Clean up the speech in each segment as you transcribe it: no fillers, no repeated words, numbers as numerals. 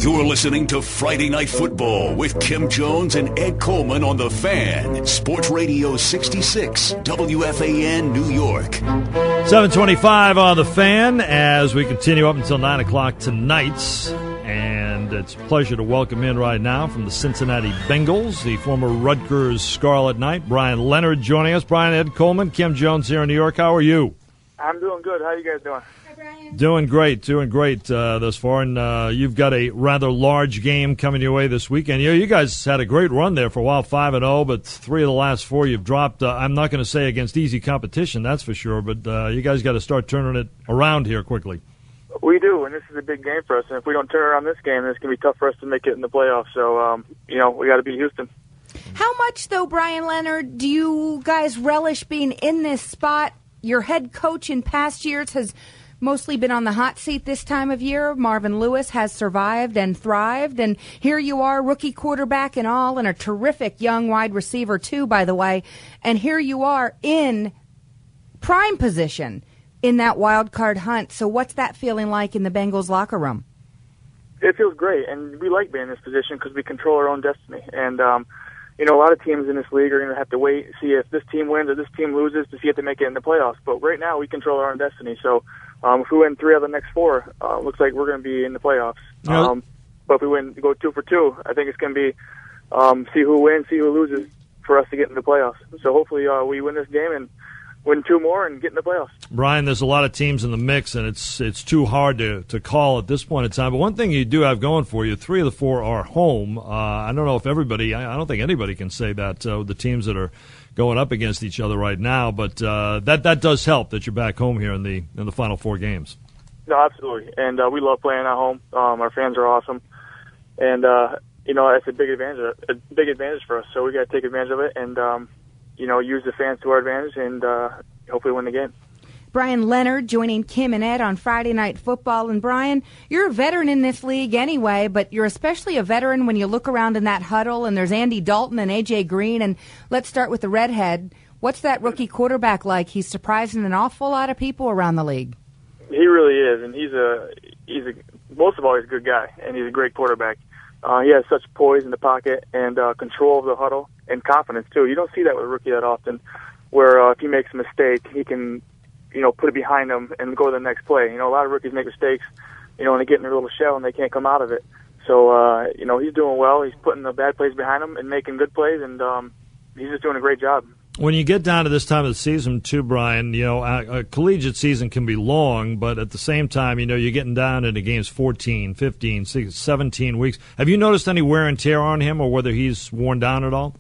You're listening to Friday Night Football with Kim Jones and Ed Coleman on The Fan. Sports Radio 66, WFAN New York. 7:25 on The Fan as we continue up until 9 o'clock tonight. And it's a pleasure to welcome in right now from the Cincinnati Bengals, the former Rutgers Scarlet Knight, Brian Leonard joining us. Brian, Ed Coleman, Kim Jones here in New York. How are you? I'm doing good. How are you guys doing? Doing great thus far, and you've got a rather large game coming your way this weekend. You guys had a great run there for a while, 5-0, but 3 of the last 4 you've dropped. I'm not going to say against easy competition, that's for sure, but you guys got to start turning it around here quickly. We do, and this is a big game for us, and if we don't turn around this game, then it's going to be tough for us to make it in the playoffs, so, we got to beat Houston. How much, though, Brian Leonard, do you guys relish being in this spot? Your head coach in past years has mostly been on the hot seat this time of year. Marvin Lewis has survived and thrived, and here you are, rookie quarterback and all, and a terrific young wide receiver too, by the way, and here you are in prime position in that wild card hunt. So what's that feeling like in the Bengals locker room? It feels great, and we like being in this position because we control our own destiny, and a lot of teams in this league are going to have to wait, see if this team wins or this team loses to see if they make it in the playoffs. But right now, we control our own destiny. So if we win 3 of the next 4, looks like we're going to be in the playoffs. Yep. But if we go 2 for 2, I think it's going to be see who wins, see who loses for us to get in the playoffs. So hopefully we win this game and win 2 more and get in the playoffs. Brian, there's a lot of teams in the mix, and it's too hard to call at this point in time. But one thing you do have going for you, 3 of the 4 are home. I don't know if I don't think anybody can say that, the teams that are going up against each other right now. But that does help that you're back home here in the final 4 games. No, absolutely. And we love playing at home. Our fans are awesome. And, that's a big advantage for us. So we got to take advantage of it and, use the fans to our advantage and hopefully win the game. Brian Leonard joining Kim and Ed on Friday Night Football. And Brian, you're a veteran in this league anyway, but you're especially a veteran when you look around in that huddle and there's Andy Dalton and A.J. Green. And let's start with the redhead. What's that rookie quarterback like? He's surprising an awful lot of people around the league. He really is, and he's most of all, he's a good guy, and he's a great quarterback. He has such poise in the pocket and control of the huddle and confidence, too. You don't see that with a rookie that often, where if he makes a mistake, he can, put it behind him and go to the next play. A lot of rookies make mistakes, and they get in their little shell and they can't come out of it. So, he's doing well. He's putting the bad plays behind him and making good plays, and he's just doing a great job. When you get down to this time of the season, too, Brian, a collegiate season can be long, but at the same time, you're getting down into games 14, 15, 16, 17 weeks. Have you noticed any wear and tear on him or whether he's worn down at all?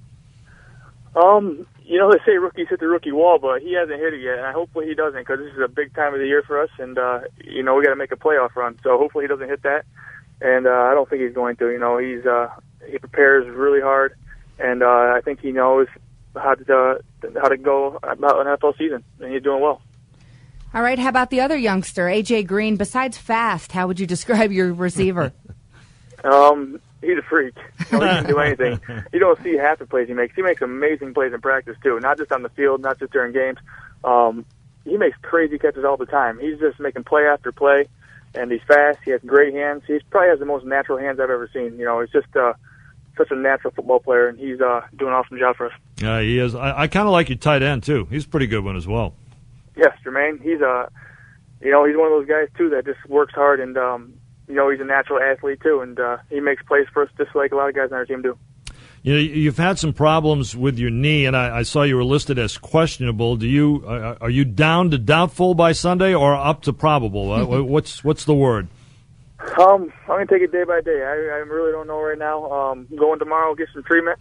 They say rookies hit the rookie wall, but he hasn't hit it yet, and hopefully he doesn't because this is a big time of the year for us, and, we got to make a playoff run. So hopefully he doesn't hit that, and I don't think he's going to. He prepares really hard, and I think he knows how to go about an NFL season, and he's doing well. All right, how about the other youngster, A.J. Green? Besides fast, how would you describe your receiver? He's a freak. He can do anything. You don't see half the plays he makes. He makes amazing plays in practice, too, not just on the field, not just during games. He makes crazy catches all the time. He's just making play after play, and he's fast. He has great hands. He probably has the most natural hands I've ever seen. He's just such a natural football player, and he's doing an awesome job for us. Yeah, he is. I kind of like your tight end, too. He's a pretty good one as well. Yes, Jermaine. He's he's one of those guys, too, that just works hard, and, he's a natural athlete, too, and he makes plays for us just like a lot of guys on our team do. You've had some problems with your knee, and I saw you were listed as questionable. Are you down to doubtful by Sunday or up to probable? What's the word? I'm going to take it day by day. I really don't know right now. Going tomorrow, get some treatment,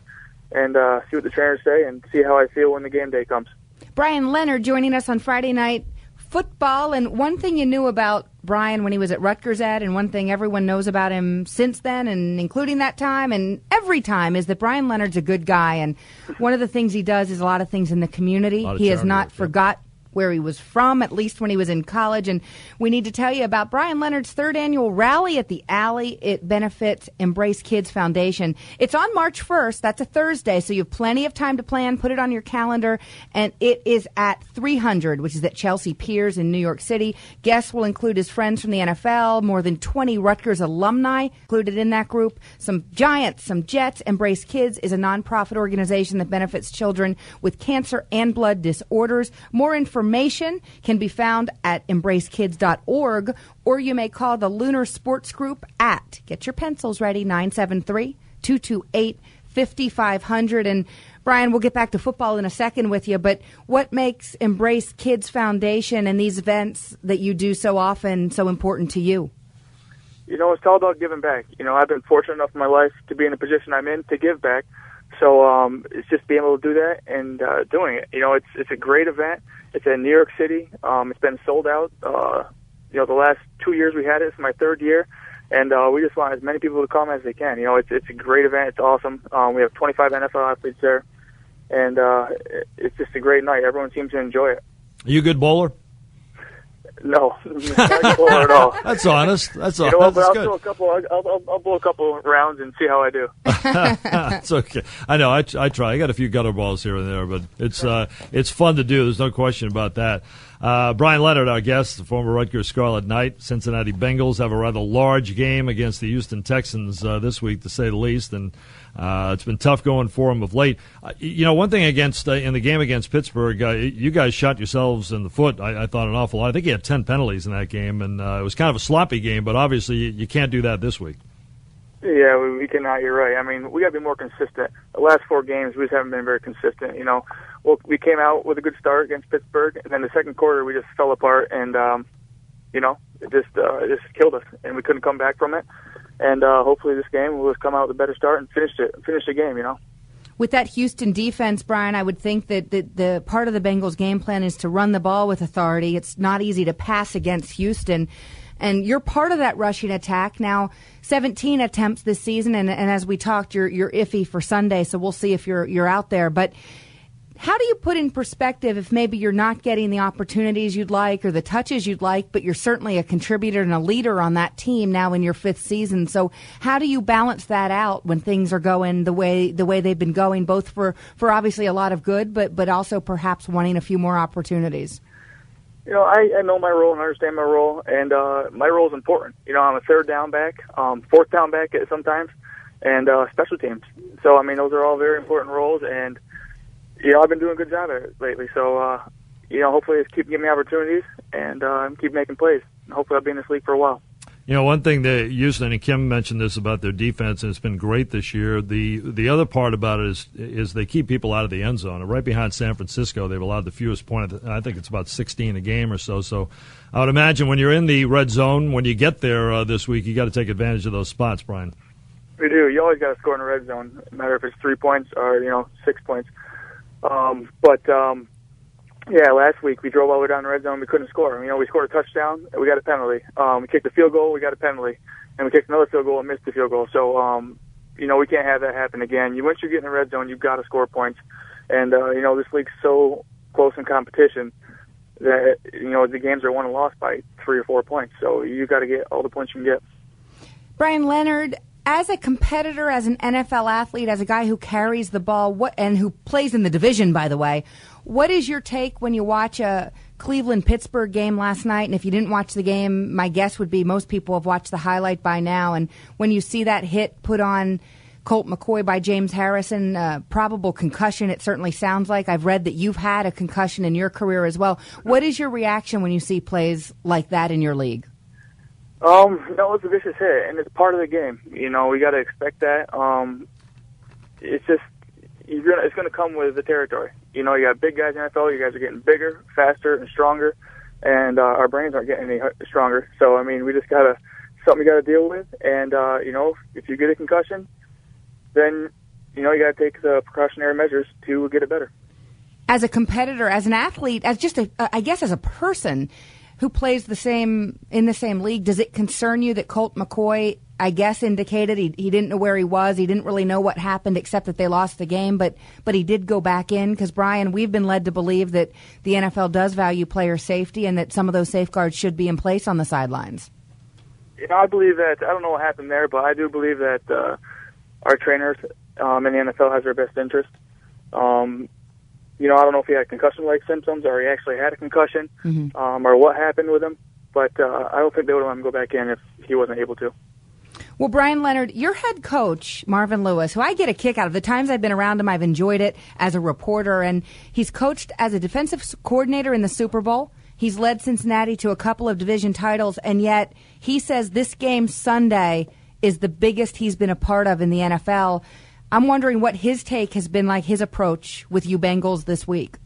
and see what the trainers say, and see how I feel when the game day comes. Brian Leonard joining us on Friday Night Football. And one thing you knew about Brian when he was at Rutgers, Ed, and one thing everyone knows about him since then, and including that time and every time, is that Brian Leonard's a good guy. And one of the things he does is a lot of things in the community. He has not forgot where he was from, at least when he was in college. And we need to tell you about Brian Leonard's third annual Rally at the Alley. It benefits Embrace Kids Foundation. It's on March 1st. That's a Thursday, so you have plenty of time to plan. Put it on your calendar. And it is at 300, which is at Chelsea Piers in New York City. Guests will include his friends from the NFL, more than 20 Rutgers alumni included in that group, some Giants, some Jets. Embrace Kids is a nonprofit organization that benefits children with cancer and blood disorders. More information can be found at embracekids.org, or you may call the Lunar Sports Group at, get your pencils ready, 973-228-5500. And Brian, we'll get back to football in a second with you, but what makes Embrace Kids Foundation and these events that you do so often so important to you? You know, it's all about giving back. You know, I've been fortunate enough in my life to be in the position I'm in to give back. So it's just being able to do that and doing it. You know, it's a great event. It's in New York City. It's been sold out. You know, the last 2 years we had it. It's my third year. And we just want as many people to come as they can. You know, it's a great event. It's awesome. We have 25 NFL athletes there. And it's just a great night. Everyone seems to enjoy it. Are you a good bowler? No, not bowler at all. That's honest. That's honest. You know, That's I'll good. do a couple. I'll blow a couple rounds and see how I do. It's okay. I know. I try. I got a few gutter balls here and there, but it's fun to do. There's no question about that. Brian Leonard, our guest, the former Rutgers Scarlet Knight. Cincinnati Bengals have a rather large game against the Houston Texans this week, to say the least, and it's been tough going for them of late. You know, one thing against in the game against Pittsburgh, you guys shot yourselves in the foot. I thought an awful lot. I think you had 10 penalties in that game, and it was kind of a sloppy game. But obviously, you can't do that this week. Yeah, we cannot. You're right. I mean, we got to be more consistent. The last 4 games, we just haven't been very consistent. You know, well, we came out with a good start against Pittsburgh, and then the second quarter we just fell apart, and you know, it just killed us, and we couldn't come back from it. And hopefully this game will just come out with a better start and finish the game. You know. With that Houston defense, Brian, I would think that the part of the Bengals' game plan is to run the ball with authority. It's not easy to pass against Houston. And you're part of that rushing attack. Now, 17 attempts this season, and as we talked, you're iffy for Sunday, so we'll see if you're out there. But how do you put in perspective if maybe you're not getting the opportunities you'd like or the touches you'd like, but you're certainly a contributor and a leader on that team now in your 5th season? So how do you balance that out when things are going the way they've been going, both for obviously a lot of good, but also perhaps wanting a few more opportunities? You know, I know my role and understand my role, and my role is important. You know, I'm a 3rd down back, 4th down back sometimes, and special teams. So, I mean, those are all very important roles, and, you know, I've been doing a good job at it lately. So, you know, hopefully it's keep giving me opportunities and keep making plays. And hopefully I'll be in this league for a while. You know, one thing that Houston and Kim mentioned this about their defense, and it's been great this year. The other part about it is they keep people out of the end zone. And right behind San Francisco, they've allowed the fewest points. I think it's about 16 a game or so. So I would imagine when you're in the red zone, when you get there this week, you got to take advantage of those spots, Brian. We do. You always got to score in the red zone, no matter if it's 3 points or 6 points. Yeah, last week we drove all the way down the red zone. We couldn't score. You know, we scored a touchdown. We got a penalty. We kicked a field goal. We got a penalty. And we kicked another field goal and missed the field goal. So, you know, we can't have that happen again. Once you get in the red zone, you've got to score points. And, you know, this league's so close in competition that, you know, the games are won and lost by 3 or 4 points. So you've got to get all the points you can get. Brian Leonard, as a competitor, as an NFL athlete, as a guy who carries the ball and who plays in the division, by the way, what is your take when you watch a Cleveland-Pittsburgh game last night? And if you didn't watch the game, my guess would be most people have watched the highlight by now. And when you see that hit put on Colt McCoy by James Harrison, probable concussion, it certainly sounds like. I've read that you've had a concussion in your career as well. What is your reaction when you see plays like that in your league? No, it's a vicious hit, and it's part of the game. You know, we got to expect that. It's just it's going to come with the territory. You know, you got big guys in the NFL. You guys are getting bigger, faster, and stronger, and our brains aren't getting any stronger. So, I mean, we just got something you got to deal with. And you know, if you get a concussion, then you know you got to take the precautionary measures to get it better. As a competitor, as an athlete, as just I guess as a person who plays in the same league, does it concern you that Colt McCoy I guess, indicated he didn't know where he was. He didn't really know what happened except that they lost the game, but he did go back in because, Brian, we've been led to believe that the NFL does value player safety and that some of those safeguards should be in place on the sidelines. I believe that. I don't know what happened there, but I do believe that our trainers in the NFL has their best interest. I don't know if he had concussion-like symptoms or he actually had a concussion, or what happened with him, but I don't think they would let him go back in if he wasn't able to. Well, Brian Leonard, your head coach, Marvin Lewis, who I get a kick out of, the times I've been around him, I've enjoyed it as a reporter, and he's coached as a defensive coordinator in the Super Bowl. He's led Cincinnati to a couple of division titles, and yet he says this game Sunday is the biggest he's been a part of in the NFL. I'm wondering what his take has been like, his approach with you Bengals this week.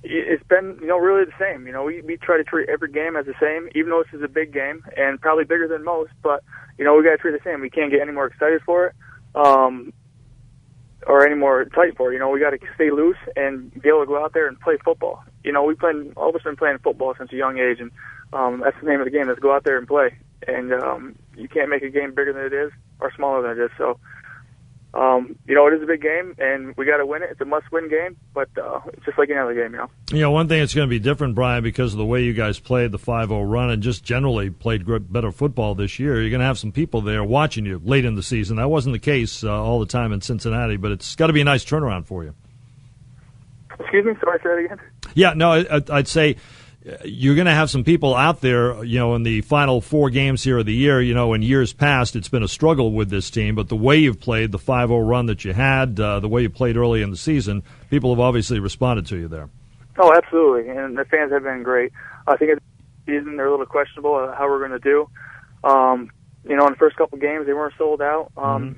It's been, really the same. We try to treat every game as the same, even though this is a big game and probably bigger than most. But, we got to treat it the same. We can't get any more excited for it or any more tight for it. We got to stay loose and be able to go out there and play football. All of us been playing football since a young age, and that's the name of the game. Let's go out there and play. And you can't make a game bigger than it is or smaller than it is. So, it is a big game, and we got to win it. It's a must-win game, but it's just like any other game, One thing that's going to be different, Brian, because of the way you guys played the 5-0 run and just generally played better football this year, you're going to have some people there watching you late in the season. That wasn't the case all the time in Cincinnati, but it's got to be a nice turnaround for you. Excuse me? Sorry, say that again? Yeah, no, I'd say you're going to have some people out there, in the final 4 games here of the year. In years past, it's been a struggle with this team, but the way you've played, the 5-0 run that you had, the way you played early in the season, people have obviously responded to you there. Oh, absolutely, and the fans have been great. I think it's season they're a little questionable how we're going to do. In the first couple games, they weren't sold out. Quite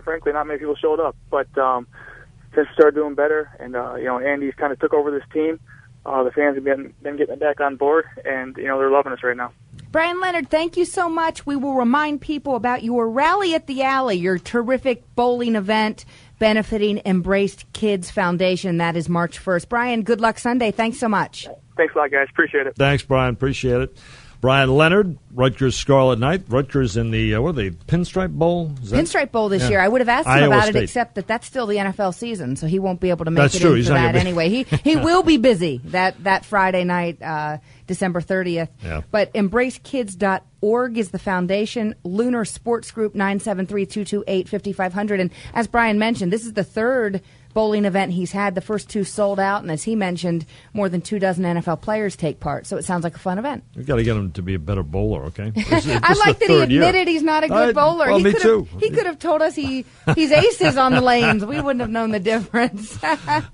frankly, not many people showed up, but since we started doing better, and Andy's kind of took over this team. The fans have been getting back on board, and, they're loving us right now. Brian Leonard, thank you so much. We will remind people about your Rally at the Alley, your terrific bowling event benefiting Embraced Kids Foundation. That is March 1st. Brian, good luck Sunday. Thanks so much. Thanks a lot, guys. Appreciate it. Thanks, Brian. Appreciate it. Brian Leonard, Rutgers Scarlet Knight. Rutgers in the, what are they, Pinstripe Bowl? Pinstripe Bowl this year. I would have asked him about it, except that's still the NFL season, so he won't be able to make it in for that anyway. He will be busy that Friday night, December 30th. Yeah. But EmbraceKids.org is the foundation. Lunar Sports Group, 973-228-5500. And as Brian mentioned, this is the third bowling event he's had. The first 2 sold out, and as he mentioned, more than 24 NFL players take part. So it sounds like a fun event. We've got to get him to be a better bowler, okay? I like that he admitted he's not a good bowler. Well, me too. He could have told us he's aces on the lanes. We wouldn't have known the difference.